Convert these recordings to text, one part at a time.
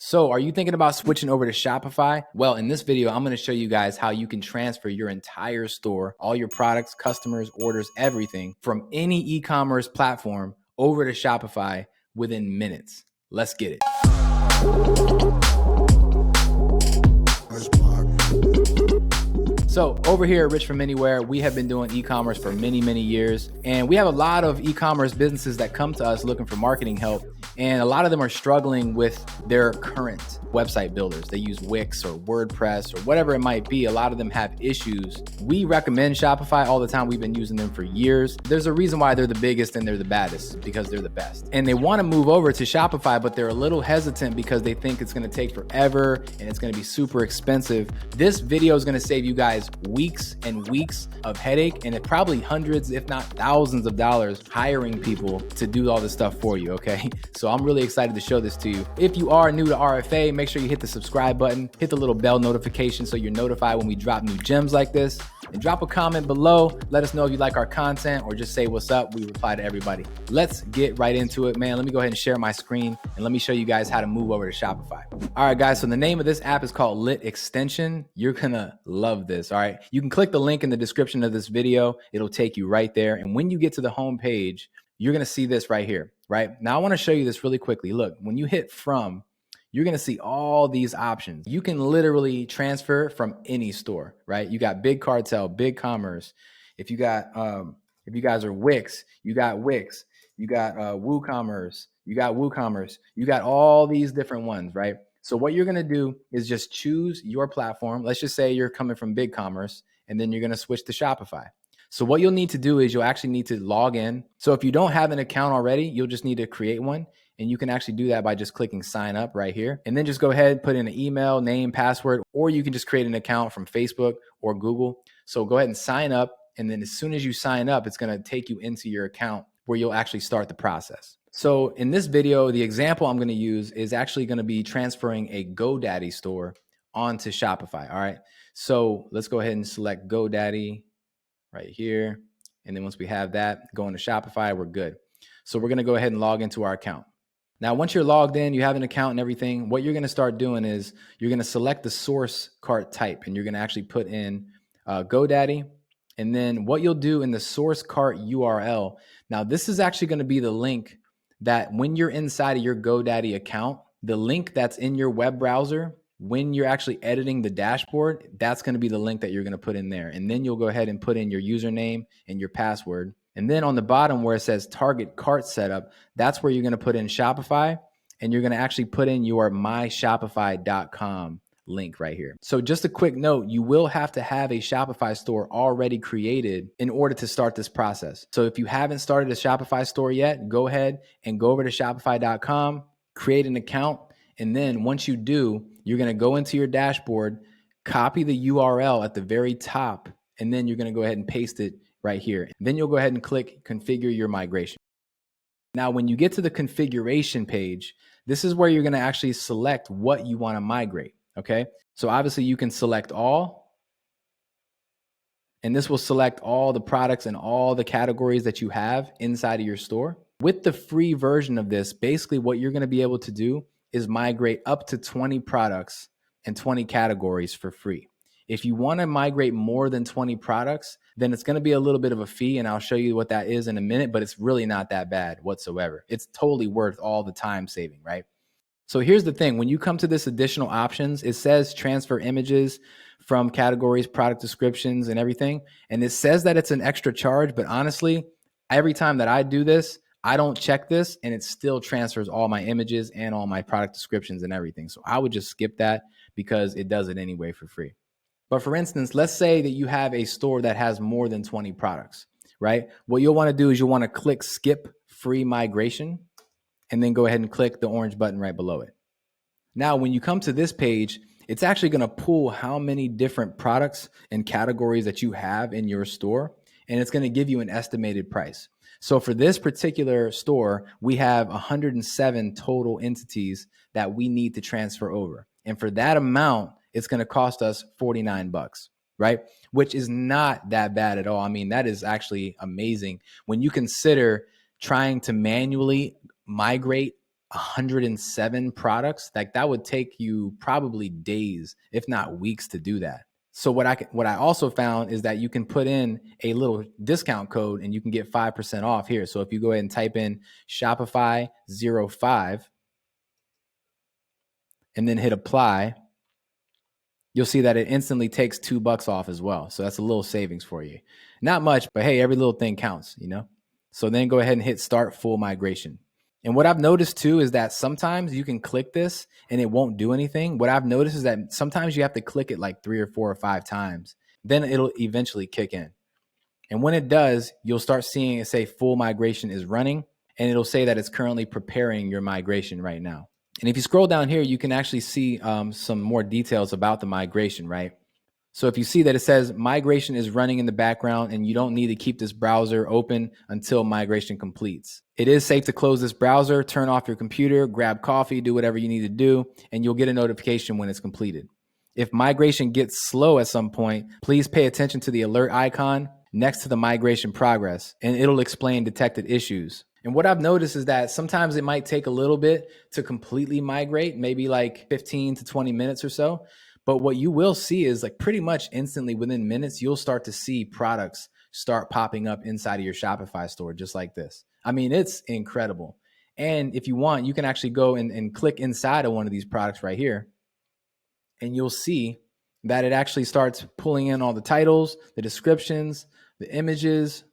So are you thinking about switching over to Shopify? Well, in this video, I'm going to show you guys how you can transfer your entire store, all your products, customers, orders, everything from any e-commerce platform over to Shopify within minutes. Let's get it. So over here at Rich From Anywhere, we have been doing e-commerce for many, many years. And we have a lot of e-commerce businesses that come to us looking for marketing help. And a lot of them are struggling with their current website builders. They use Wix or WordPress or whatever it might be. A lot of them have issues. We recommend Shopify all the time. We've been using them for years. There's a reason why they're the biggest and they're the baddest, because they're the best. And they want to move over to Shopify, but they're a little hesitant because they think it's going to take forever and it's going to be super expensive. This video is going to save you guys weeks and weeks of headache, and it probably hundreds, if not thousands of dollars hiring people to do all this stuff for you, okay? So I'm really excited to show this to you. If you are new to RFA, make sure you hit the subscribe button, hit the little bell notification so you're notified when we drop new gems like this, and drop a comment below. Let us know if you like our content or just say what's up. We reply to everybody. Let's get right into it, man. Let me go ahead and share my screen and let me show you guys how to move over to Shopify. All right, guys, so the name of this app is called Lit Extension. You're gonna love this, all right? You can click the link in the description of this video. It'll take you right there. And when you get to the home page, you're gonna see this right here, right? Now I wanna show you this really quickly. Look, when you hit from, you're gonna see all these options. You can literally transfer from any store, right? You got Big Cartel, Big Commerce. If you got, if you guys are Wix, you got Wix. You got WooCommerce, you got WooCommerce. You got all these different ones, right? So what you're gonna do is just choose your platform. Let's just say you're coming from BigCommerce, and then you're gonna switch to Shopify. So what you'll need to do is you'll actually need to log in. So if you don't have an account already, you'll just need to create one. And you can actually do that by just clicking sign up right here. And then just go ahead, put in an email, name, password, or you can just create an account from Facebook or Google. So go ahead and sign up. And then as soon as you sign up, it's gonna take you into your account where you'll actually start the process. So in this video, the example I'm gonna use is actually gonna be transferring a GoDaddy store onto Shopify, all right? So let's go ahead and select GoDaddy right here. And then once we have that, go into Shopify, we're good. So we're gonna go ahead and log into our account. Now, once you're logged in, you have an account and everything, what you're gonna start doing is you're gonna select the source cart type, and you're gonna actually put in GoDaddy. And then what you'll do in the source cart URL, now this is actually gonna be the link that when you're inside of your GoDaddy account, the link that's in your web browser, when you're actually editing the dashboard, that's gonna be the link that you're gonna put in there. And then you'll go ahead and put in your username and your password. And then on the bottom where it says target cart setup, that's where you're gonna put in Shopify, and you're gonna actually put in your myshopify.com link right here. So just a quick note, you will have to have a Shopify store already created in order to start this process. So if you haven't started a Shopify store yet, go ahead and go over to shopify.com, create an account. And then once you do, you're gonna go into your dashboard, copy the URL at the very top, and then you're gonna go ahead and paste it right here. Then you'll go ahead and click configure your migration. Now, when you get to the configuration page, this is where you're gonna actually select what you wanna migrate, okay? So obviously you can select all, and this will select all the products and all the categories that you have inside of your store. With the free version of this, basically what you're gonna be able to do is migrate up to 20 products and 20 categories for free. If you want to migrate more than 20 products, then it's going to be a little bit of a fee, and I'll show you what that is in a minute, but it's really not that bad whatsoever. It's totally worth all the time saving, right? So here's the thing. When you come to this additional options, it says transfer images from categories, product descriptions, and everything. And it says that it's an extra charge, but honestly, every time that I do this, I don't check this, and it still transfers all my images and all my product descriptions and everything. So I would just skip that because it does it anyway for free. But for instance, let's say that you have a store that has more than 20 products, right? What you'll want to do is you'll want to click skip free migration, and then go ahead and click the orange button right below it. Now, when you come to this page, it's actually going to pull how many different products and categories that you have in your store, and it's going to give you an estimated price. So for this particular store, we have 107 total entities that we need to transfer over. And for that amount, it's going to cost us 49 bucks, right? Which is not that bad at all. I mean, that is actually amazing when you consider trying to manually migrate 107 products, like that would take you probably days, if not weeks, to do that. So what I also found is that you can put in a little discount code and you can get 5% off here. So if you go ahead and type in Shopify 05 and then hit apply, you'll see that it instantly takes $2 off as well. So that's a little savings for you. Not much, but hey, every little thing counts, you know? So then go ahead and hit start full migration. And what I've noticed too is that sometimes you can click this and it won't do anything. What I've noticed is that sometimes you have to click it like 3 or 4 or 5 times. Then it'll eventually kick in. And when it does, you'll start seeing it say full migration is running, and it'll say that it's currently preparing your migration right now. And if you scroll down here, you can actually see some more details about the migration, right? So if you see that it says migration is running in the background and you don't need to keep this browser open until migration completes. It is safe to close this browser, turn off your computer, grab coffee, do whatever you need to do, and you'll get a notification when it's completed. If migration gets slow at some point, please pay attention to the alert icon next to the migration progress, and it'll explain detected issues. And what I've noticed is that sometimes it might take a little bit to completely migrate, maybe like 15 to 20 minutes or so. But what you will see is like pretty much instantly within minutes, you'll start to see products start popping up inside of your Shopify store, just like this. I mean, it's incredible. And if you want, you can actually go and click inside of one of these products right here. And you'll see that it actually starts pulling in all the titles, the descriptions, the images,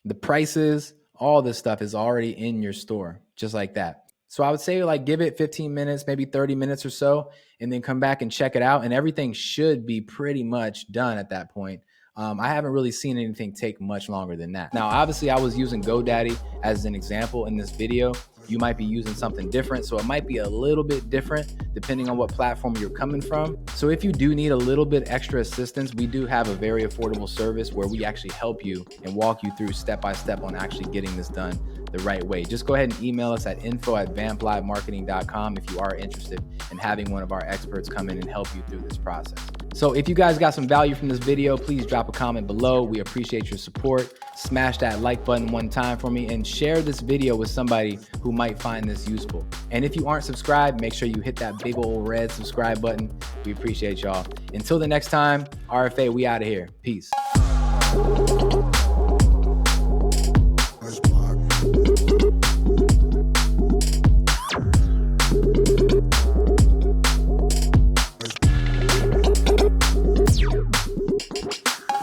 the prices, all this stuff is already in your store, just like that. So I would say like give it 15 minutes, maybe 30 minutes or so, and then come back and check it out. And everything should be pretty much done at that point. I haven't really seen anything take much longer than that. Now, obviously I was using GoDaddy as an example in this video. You might be using something different, so it might be a little bit different depending on what platform you're coming from. So if you do need a little bit extra assistance, we do have a very affordable service where we actually help you and walk you through step-by-step on actually getting this done the right way. Just go ahead and email us at info@vamplivemarketing.com if you are interested in having one of our experts come in and help you through this process. So if you guys got some value from this video, please drop a comment below. We appreciate your support. Smash that like button one time for me and share this video with somebody who might find this useful. And if you aren't subscribed, make sure you hit that big old red subscribe button. We appreciate y'all. Until the next time, RFA, we out of here. Peace.